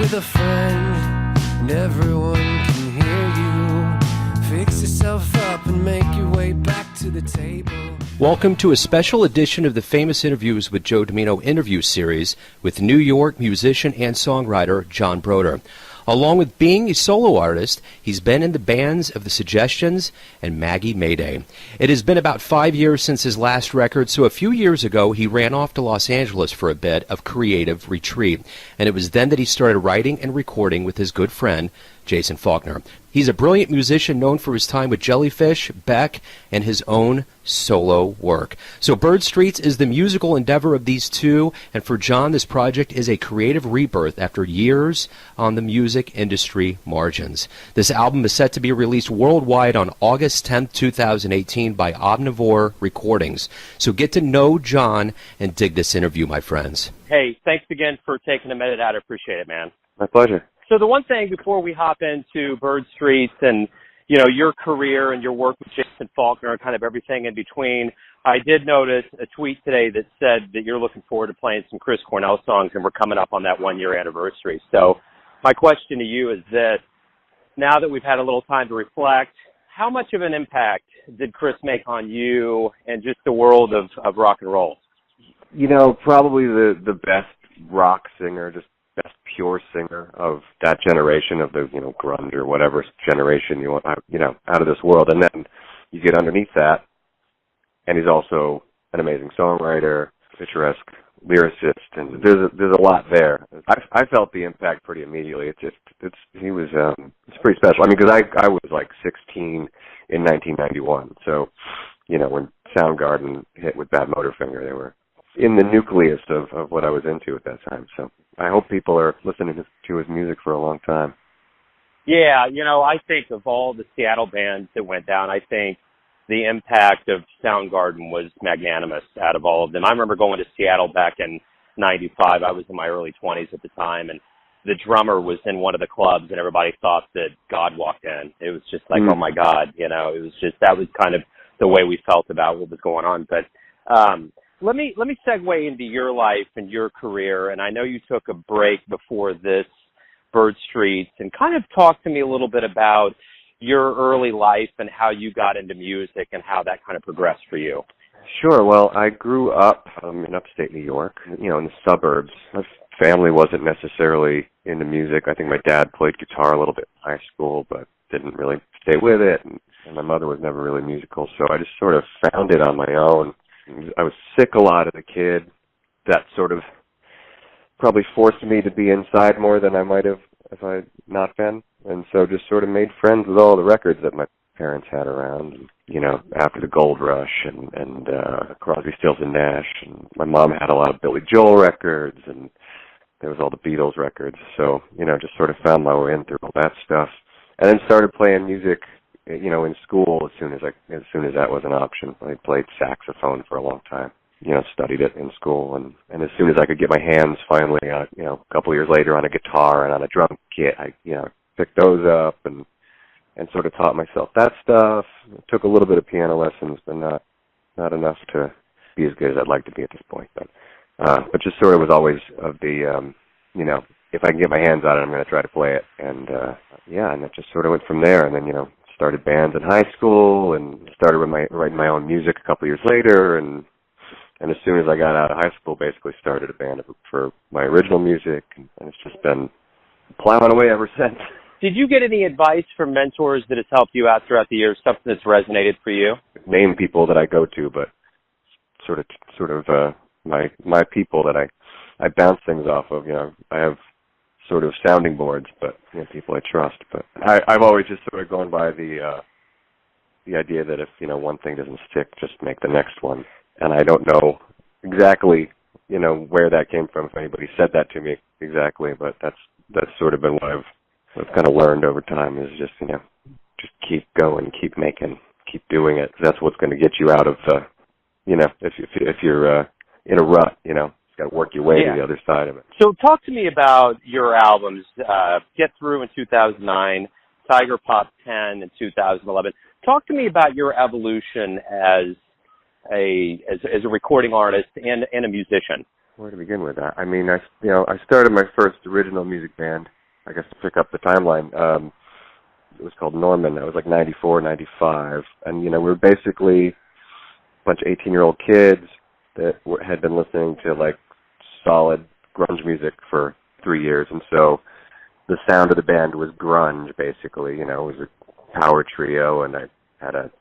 with a friend and everyone can hear you. Fix yourself up and make your way back to the table. Welcome to a special edition of the Famous Interviews with Joe Dimino interview series with New York musician and songwriter John Brodeur. Along with being a solo artist, he's been in the bands of the Suggestions and Maggie Mayday. It has been about 5 years since his last record, so a few years ago he ran off to Los Angeles for a bit of creative retreat. And it was then that he started writing and recording with his good friend, Jason Falkner. He's a brilliant musician known for his time with Jellyfish, Beck, and his own solo work. So Bird Streets is the musical endeavor of these two, and for John, this project is a creative rebirth after years on the music industry margins. This album is set to be released worldwide on August 10th, 2018 by Omnivore Recordings. So get to know John and dig this interview, my friends. Hey, thanks again for taking a minute out. I appreciate it, man. My pleasure. So the one thing before we hop into Bird Streets and, you know, your career and your work with Jason Falkner and kind of everything in between, I did notice a tweet today that said that you're looking forward to playing some Chris Cornell songs, and we're coming up on that 1 year anniversary. So my question to you is this: now that we've had a little time to reflect, how much of an impact did Chris make on you and just the world of rock and roll? You know, probably the best rock singer, just best pure singer of that generation, of the, you know, grunge or whatever generation you want, you know, out of this world. And then you get underneath that, and he's also an amazing songwriter, picturesque lyricist, and there's a lot there. I felt the impact pretty immediately. It's pretty special. I mean, because I was like 16 in 1991, so, you know, when Soundgarden hit with Bad Motorfinger, they were in the nucleus of what I was into at that time. So I hope people are listening to his music for a long time. Yeah, you know, I think of all the Seattle bands that went down, I think the impact of Soundgarden was magnanimous out of all of them. I remember going to Seattle back in 95. I was in my early 20s at the time, and the drummer was in one of the clubs, and everybody thought that God walked in. It was just like, oh my God, you know, it was just, that was kind of the way we felt about what was going on. But let me segue into your life and your career, and I know you took a break before this Bird Streets, and kind of talk to me a little bit about your early life and how you got into music and how that kind of progressed for you. Sure. Well, I grew up in upstate New York, you know, in the suburbs. My family wasn't necessarily into music. I think my dad played guitar a little bit in high school, but didn't really stay with it, and my mother was never really musical, so I just sort of found it on my own. I was sick a lot as a kid. That sort of probably forced me to be inside more than I might have if I had not been. And so just sort of made friends with all the records that my parents had around, you know, after the Gold Rush and Crosby, Stills and Nash. And my mom had a lot of Billy Joel records, and there was all the Beatles records. So, you know, just sort of found my way in through all that stuff. And then started playing music, you know, in school as soon as that was an option. I played saxophone for a long time, you know, studied it in school, and as soon as I could get my hands finally, you know, a couple of years later on a guitar and on a drum kit, I, you know, picked those up and sort of taught myself that stuff. Took a little bit of piano lessons, but not enough to be as good as I'd like to be at this point. But just sort of was always of the, you know, if I can get my hands on it, I'm going to try to play it, and and it just sort of went from there. And then, you know, started bands in high school and started writing my own music a couple of years later, and as soon as I got out of high school, basically started a band for my original music, and it's just been plowing away ever since. Did you get any advice from mentors that has helped you out throughout the years, something that's resonated for you? Name people that I go to, but sort of my people that I bounce things off of. You know, I have sort of sounding boards, but, you know, people I trust. But I've always just sort of gone by the idea that if, you know, one thing doesn't stick, just make the next one. And I don't know exactly, you know, where that came from, if anybody said that to me exactly, but that's sort of been what I've kind of learned over time, is just, you know, just keep going, keep making, keep doing it. That's what's going to get you out of, you know, if you're in a rut, you know. Got to work your way to the other side of it. So talk to me about your albums, Get Through in 2009, Tiger Pop 10 in 2011. Talk to me about your evolution as a recording artist and a musician. Where to begin with that? I mean, I started my first original music band I guess to pick up the timeline, it was called Norman. It was like 94, 95. And, we were basically a bunch of 18-year-old kids that had been listening to, like, solid grunge music for 3 years. And so the sound of the band was grunge, basically. It was a power trio, and I had a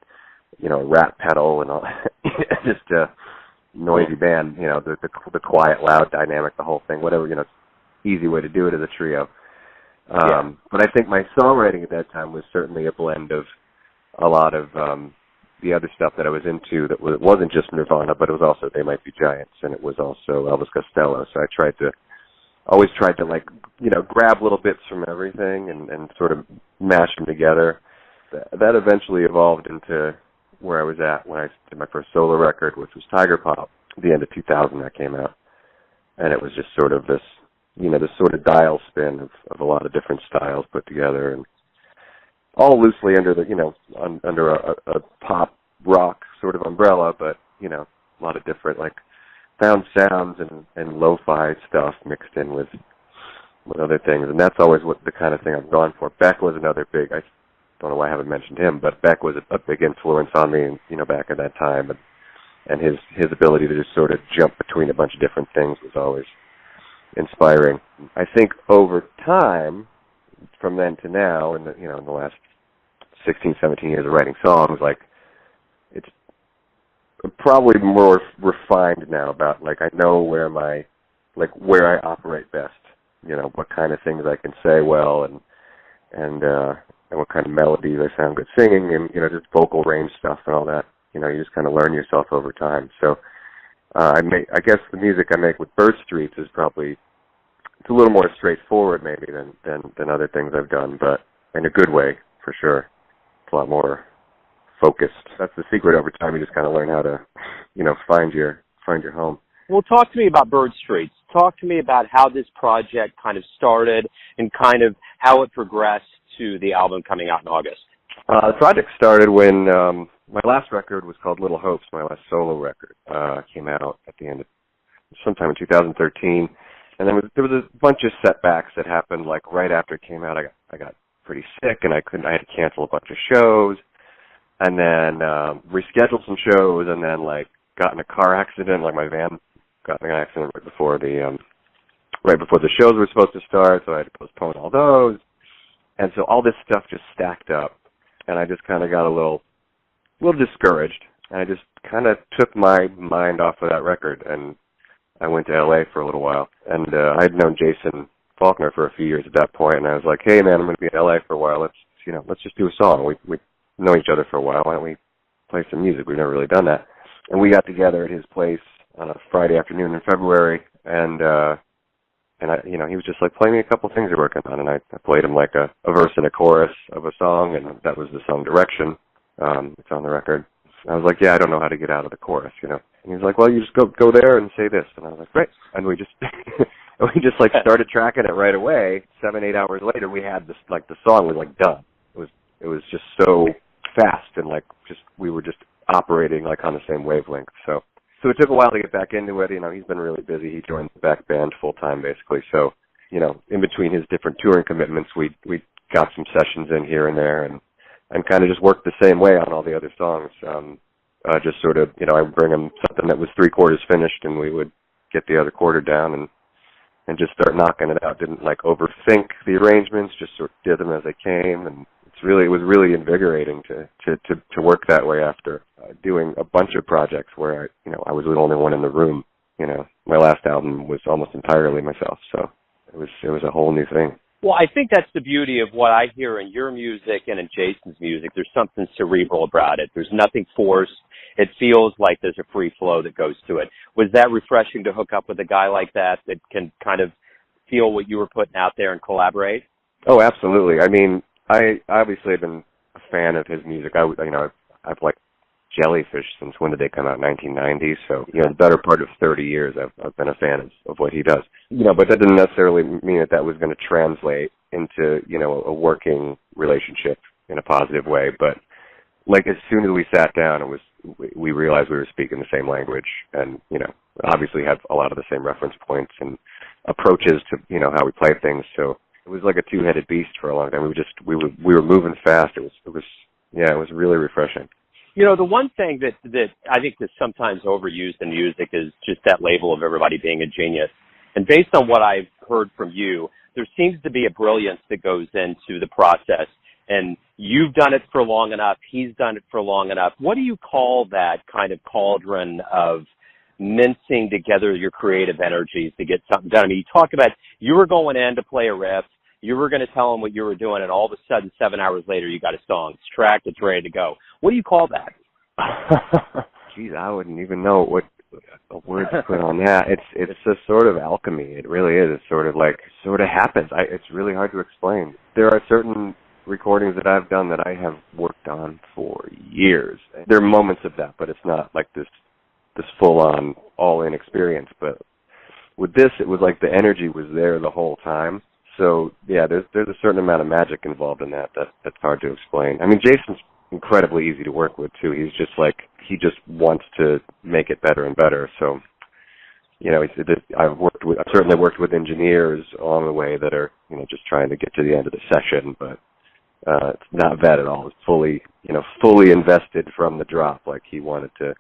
rat pedal and all, just a noisy band, the quiet, loud dynamic, the whole thing, whatever, easy way to do it as a trio. But I think my songwriting at that time was certainly a blend of a lot of the other stuff that I was into that wasn't just Nirvana, but it was also They Might Be Giants, and it was also Elvis Costello. So I always tried to like, grab little bits from everything and sort of mash them together. That eventually evolved into where I was at when I did my first solo record, which was Tiger Pop, the end of 2000 that came out. And it was just sort of this, this sort of dial spin of a lot of different styles put together, and all loosely under the, under a pop rock sort of umbrella, but, a lot of different, like, found sounds and lo-fi stuff mixed in with other things. And that's always what the kind of thing I've gone for. Beck was another big, I don't know why I haven't mentioned him, but Beck was a big influence on me, back at that time. And his ability to just sort of jump between a bunch of different things was always inspiring. I think over time, from then to now, in the last 16, 17 years of writing songs, like, it's probably more refined now about, like, I know where I operate best, what kind of things I can say well, and what kind of melodies I sound good singing, and, just vocal range stuff and all that. You just kind of learn yourself over time. So I guess the music I make with Bird Streets is probably, it's a little more straightforward maybe than other things I've done, but in a good way, for sure. It's a lot more focused. That's the secret over time. You just kind of learn how to, find your home. Well, talk to me about Bird Streets. Talk to me about how this project kind of started and kind of how it progressed to the album coming out in August. The project started when my last record was called Little Hopes, my last solo record. Came out at the end of sometime in 2013. And then there was a bunch of setbacks that happened, like right after it came out. I got pretty sick, and I had to cancel a bunch of shows, and then rescheduled some shows, and then like got in a car accident. Like my van got in an accident right before the shows were supposed to start, so I had to postpone all those. And so all this stuff just stacked up, and I just kind of got a little discouraged, and I just kind of took my mind off of that record, and I went to LA for a little while. And I had known Jason Falkner for a few years at that point, and I was like, hey man, I'm going to be in LA for a while. Let's just do a song. We've known each other for a while. Why don't we play some music? We've never really done that. And we got together at his place on a Friday afternoon in February, and I, he was just like, play me a couple things you're working on, and I played him like a verse and a chorus of a song, and that was the song Direction. It's on the record. I was like, yeah, I don't know how to get out of the chorus, And he was like, well, you just go there and say this. And I was like, great. And we just like started tracking it right away. 7-8 hours later, we had this, like, the song was like done. It was just so fast, and like we were just operating like on the same wavelength. So it took a while to get back into it. He's been really busy. He joined the Beck band full time basically. So, in between his different touring commitments, we got some sessions in here and there, and kind of just worked the same way on all the other songs. Just sort of, I would bring him something that was 3/4 finished, and we would get the other quarter down and just start knocking it out. Didn't like overthink the arrangements, just sort of did them as they came, and it was really invigorating to work that way after doing a bunch of projects where I was the only one in the room. My last album was almost entirely myself, so it was a whole new thing. Well, I think that's the beauty of what I hear in your music and in Jason's music. There's something cerebral about it. There's nothing forced. It feels like there's a free flow that goes to it. Was that refreshing to hook up with a guy like that can kind of feel what you were putting out there and collaborate? Oh, absolutely. I mean, I obviously have been a fan of his music. I've liked Jellyfish since when did they come out? 1990. So, the better part of 30 years I've been a fan of what he does. But that didn't necessarily mean that was going to translate into, a working relationship in a positive way. But like as soon as we sat down, we realized we were speaking the same language, and, obviously have a lot of the same reference points and approaches to, how we play things. So it was like a two-headed beast for a long time. We were moving fast. It was really refreshing. You know, the one thing that I think is sometimes overused in music is just that label of everybody being a genius. And based on what I've heard from you, there seems to be a brilliance that goes into the process. And you've done it for long enough. He's done it for long enough. What do you call that kind of cauldron of mincing together your creative energies to get something done? I mean, you talk about you were going in to play a riff. You were going to tell them what you were doing, and all of a sudden, 7 hours later, you got a song. It's tracked. It's ready to go. What do you call that? Geez, I wouldn't even know what a word to put on that. It's a sort of alchemy. It really is. It's sort of happens. It's really hard to explain. There are certain recordings that I've done that I have worked on for years. There are moments of that, but it's not like this full-on, all-in experience. But with this, it was like the energy was there the whole time. So, yeah, there's a certain amount of magic involved in that's hard to explain. I mean, Jason's incredibly easy to work with, too. He's just like, he just wants to make it better and better. So, you know, I've certainly worked with engineers along the way that are, you know, just trying to get to the end of the session, but it's not that at all. It's fully invested from the drop. Like, he wanted to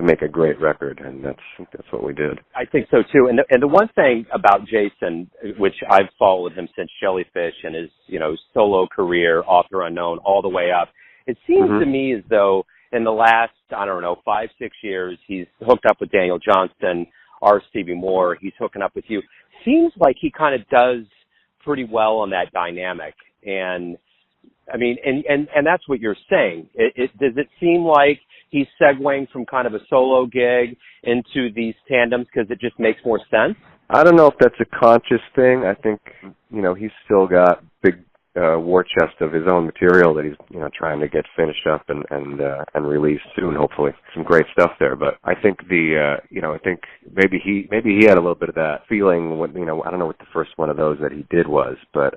make a great record, and that's what we did. I think so too. And the one thing about Jason, which I've followed him since Jellyfish and his, you know, solo career, author unknown, all the way up, it seems to me as though in the last, 5-6 years, he's hooked up with Daniel Johnston, R. Stevie Moore. He's hooking up with you. Seems like he kind of does pretty well on that dynamic. And I mean, and that's what you're saying. Does it seem like he's segueing from kind of a solo gig into these tandems because it just makes more sense? I don't know if that's a conscious thing. I think, you know, he's still got big war chest of his own material that he's, you know, trying to get finished up and released soon, hopefully. Some great stuff there. But I think I think maybe he had a little bit of that feeling when, you know, I don't know what the first one of those that he did was, but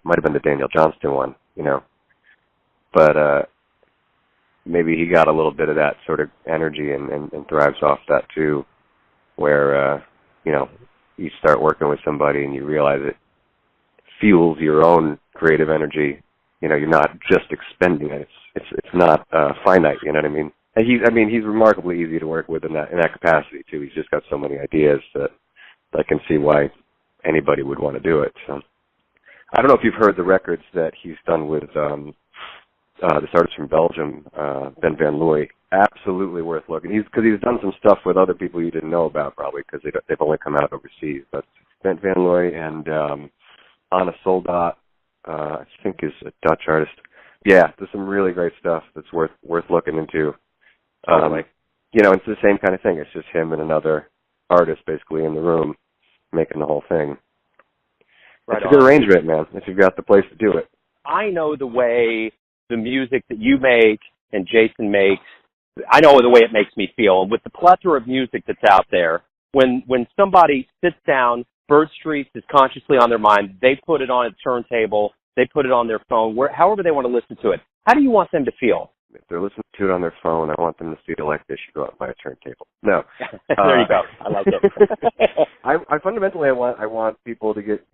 might have been the Daniel Johnston one, you know. But maybe he got a little bit of that sort of energy and thrives off that too, where, you know, you start working with somebody and you realize it fuels your own creative energy. You know, you're not just expending it. It's not finite, you know what I mean? And he's remarkably easy to work with in that capacity too. He's just got so many ideas that I can see why anybody would want to do it. So I don't know if you've heard the records that he's done with this artist from Belgium, Ben Van Looy. Absolutely worth looking. Because he's done some stuff with other people you didn't know about probably because they've only come out overseas. But Ben Van Looy and Anna Soldat, I think is a Dutch artist. Yeah, there's some really great stuff that's worth looking into. You know, it's the same kind of thing. It's just him and another artist basically in the room making the whole thing. Right. It's a good arrangement, man, if you've got the place to do it. I know the way the music that you make and Jason makes, I know the way it makes me feel. And with the plethora of music that's out there, when somebody sits down, Bird Street is consciously on their mind, they put it on a turntable, they put it on their phone, however they want to listen to it. How do you want them to feel? If they're listening to it on their phone, I want them to feel like they should go out and buy a turntable. No. There you go. I like it. I fundamentally want people to get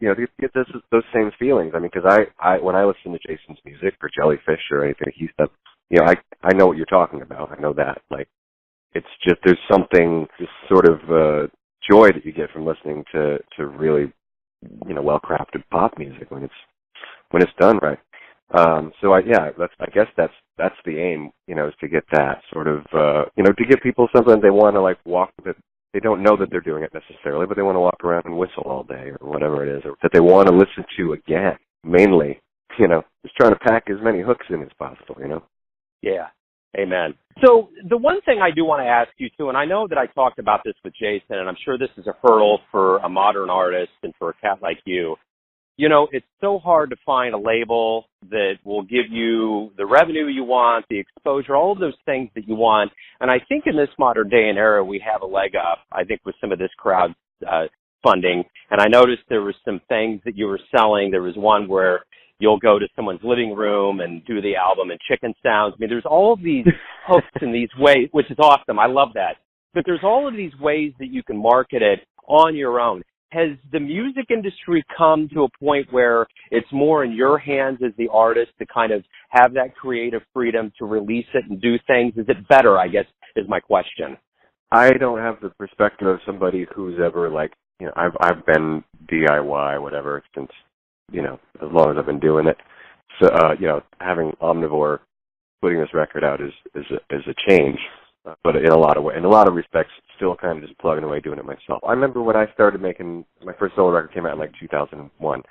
those same feelings. I mean, because I when I listen to Jason's music or Jellyfish or anything he's done, you know, I know what you're talking about. I know that. Like, it's just there's something, this sort of joy that you get from listening to really, you know, well-crafted pop music when it's done right. So I guess that's the aim, you know, is to get that sort of, you know, to give people something they want to like walk with it. They don't know that they're doing it necessarily, but they want to walk around and whistle all day or whatever it is, or that they want to listen to again. Mainly, you know, just trying to pack as many hooks in as possible, you know? Yeah. Amen. So the one thing I do want to ask you too, and I know that I talked about this with Jason, and I'm sure this is a hurdle for a modern artist and for a cat like you. You know, it's so hard to find a label that will give you the revenue you want, the exposure, all of those things that you want. And I think in this modern day and era, we have a leg up, I think, with some of this crowd funding. And I noticed there were some things that you were selling. There was one where you'll go to someone's living room and do the album and chicken sounds. I mean, there's all of these hooks and these ways, which is awesome. I love that. But there's all of these ways that you can market it on your own. has the music industry come to a point where it's more in your hands as the artist to kind of have that creative freedom to release it and do things? Is it better, I guess, is my question. I don't have the perspective of somebody who's ever like, I've been DIY, whatever, since, as long as I've been doing it. So, having Omnivore putting this record out is a change. But in a lot of respects, still kind of just plugging away doing it myself. I remember when I started making my first solo record came out in like 2001,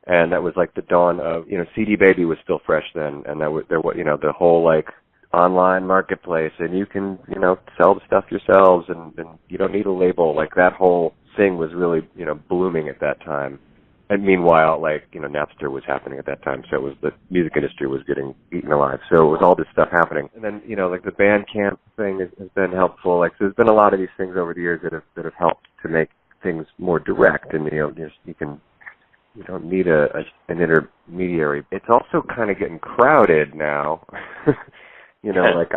and that was like the dawn of CD Baby was still fresh then, and the whole like online marketplace, and you can sell the stuff yourselves, and you don't need a label. Like that whole thing was really blooming at that time. And meanwhile, like, Napster was happening at that time, so it was the music industry was getting eaten alive. So it was all this stuff happening. And then, like the Bandcamp thing has been helpful. Like, so there's been a lot of these things over the years that have helped to make things more direct. And, you don't need an intermediary. It's also kind of getting crowded now. Like,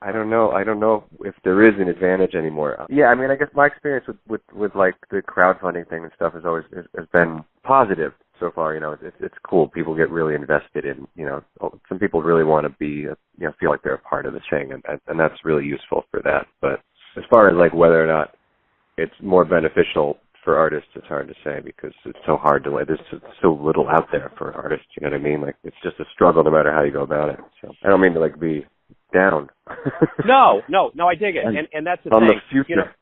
I don't know if there is an advantage anymore. Yeah, I mean, I guess my experience with like the crowdfunding thing and stuff has been positive so far. It's cool. People get really invested in, some people really want to be, feel like they're a part of the thing, and that's really useful for that. But as far as like whether or not it's more beneficial for artists, it's hard to say because it's so hard to, there's so little out there for artists. You know what I mean? Like it's just a struggle no matter how you go about it. So I don't mean to like be down. No, I dig it, and that's the on thing. The future.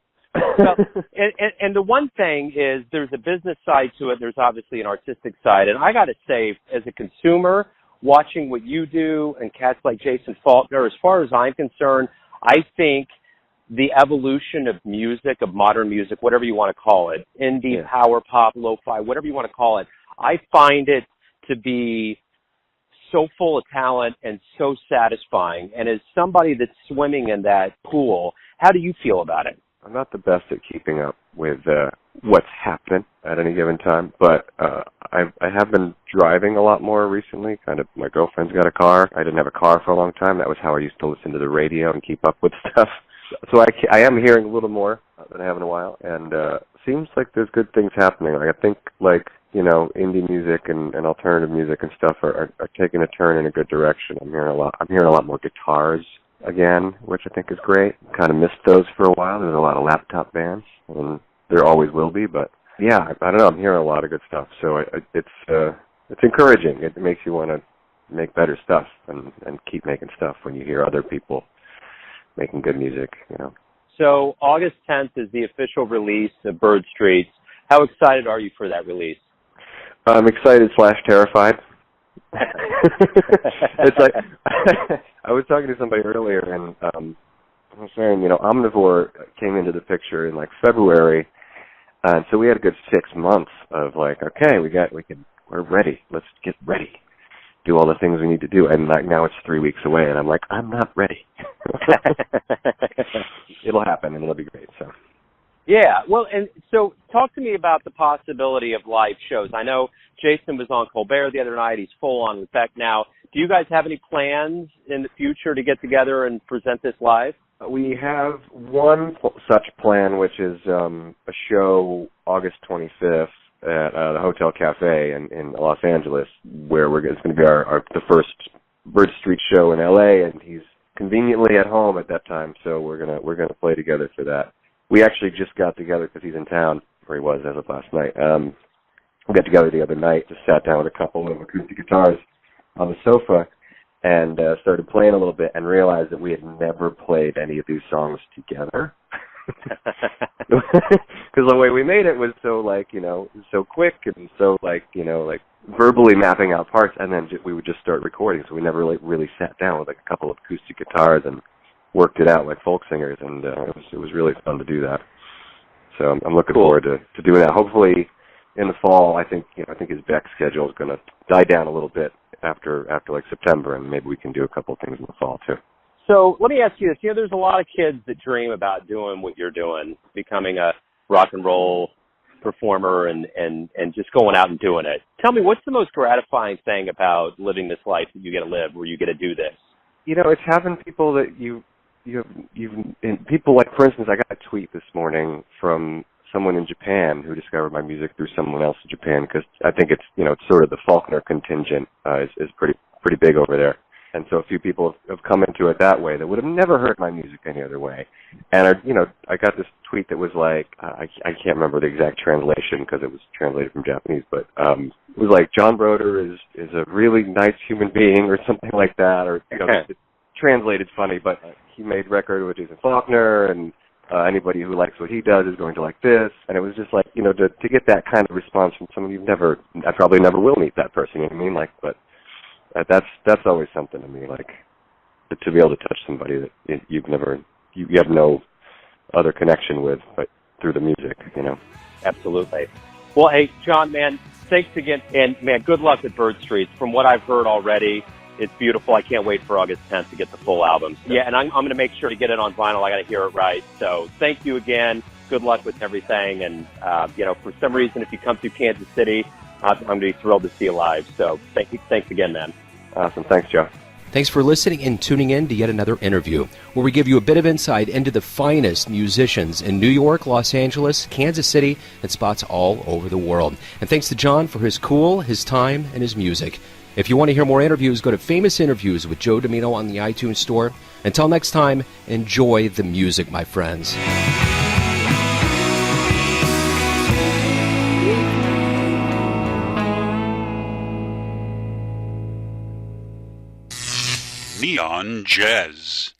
And the one thing is there's a business side to it. There's obviously an artistic side, and I got to say, as a consumer, watching what you do and cats like Jason Falkner, as far as I'm concerned, I think the evolution of music, of modern music, whatever you want to call it, indie, power pop, lo-fi, whatever you want to call it, I find it to be so full of talent and so satisfying. And as somebody that's swimming in that pool, how do you feel about it? I'm not the best at keeping up with what's happening at any given time, but I have been driving a lot more recently. Kind of, my girlfriend's got a car. I didn't have a car for a long time. That was how I used to listen to the radio and keep up with stuff. So I am hearing a little more than I have in a while, and seems like there's good things happening. Like I think like indie music and alternative music and stuff are taking a turn in a good direction. I'm hearing a lot more guitars again, which I think is great. Kind of missed those for a while. There's a lot of laptop bands, and there always will be. But yeah, I don't know. I'm hearing a lot of good stuff. So it's encouraging. It makes you want to make better stuff and keep making stuff when you hear other people making good music. So August 10th is the official release of Bird Streets. How excited are you for that release? I'm excited / terrified. It's like I was talking to somebody earlier, and I was saying, Omnivore came into the picture in like February, and so we had a good 6 months of like, okay, we're ready. Let's get ready, do all the things we need to do, and like now it's 3 weeks away, and I'm like, I'm not ready. It'll happen, and it'll be great. So. Yeah, well, and so talk to me about the possibility of live shows. I know Jason was on Colbert the other night. He's full on with Beck now. Do you guys have any plans in the future to get together and present this live? We have one such plan, which is a show August 25th at the Hotel Cafe in Los Angeles, where it's going to be the first Bird Street show in LA, and he's conveniently at home at that time, so we're gonna play together for that. We actually just got together because he's in town, where he was as of last night. We got together the other night, just sat down with a couple of acoustic guitars on the sofa and started playing a little bit and realized that we had never played any of these songs together. Because the way we made it was so so quick and so like verbally mapping out parts, and then we would just start recording. So we never really sat down with like a couple of acoustic guitars and worked it out like folk singers, and it was really fun to do that. So I'm looking forward to doing that. Hopefully in the fall. I think his Beck schedule is going to die down a little bit after like September, and maybe we can do a couple of things in the fall too. So let me ask you this. There's a lot of kids that dream about doing what you're doing, becoming a rock and roll performer and just going out and doing it. Tell me, what's the most gratifying thing about living this life that you get to live, where you get to do this? It's having people that you've people like, for instance, I got a tweet this morning from someone in Japan who discovered my music through someone else in Japan, because I think it's, it's sort of the Falkner contingent is pretty big over there. And so a few people have come into it that way that would have never heard my music any other way. And, I got this tweet that was like, I can't remember the exact translation because it was translated from Japanese, but it was like, John Brodeur is a really nice human being or something like that, or, it's translated funny, but he made record with Jason Falkner, and anybody who likes what he does is going to like this. And it was just like, to get that kind of response from someone I probably never will meet that person, you know what I mean? Like, but that's always something to me, like to be able to touch somebody that you have no other connection with, but through the music, Absolutely. Well, hey, John, man, thanks again, and man, good luck with Bird Streets. From what I've heard already, it's beautiful. I can't wait for August 10th to get the full album. So, yeah, and I'm going to make sure to get it on vinyl. I got to hear it right. So thank you again. Good luck with everything. And, for some reason, if you come through Kansas City, I'm going to be thrilled to see you live. So thanks again, man. Awesome. Thanks, Joe. Thanks for listening and tuning in to yet another interview where we give you a bit of insight into the finest musicians in New York, Los Angeles, Kansas City, and spots all over the world. And thanks to John for his his time, and his music. If you want to hear more interviews, go to Famous Interviews with Joe Dimino on the iTunes Store. Until next time, enjoy the music, my friends. Neon Jazz.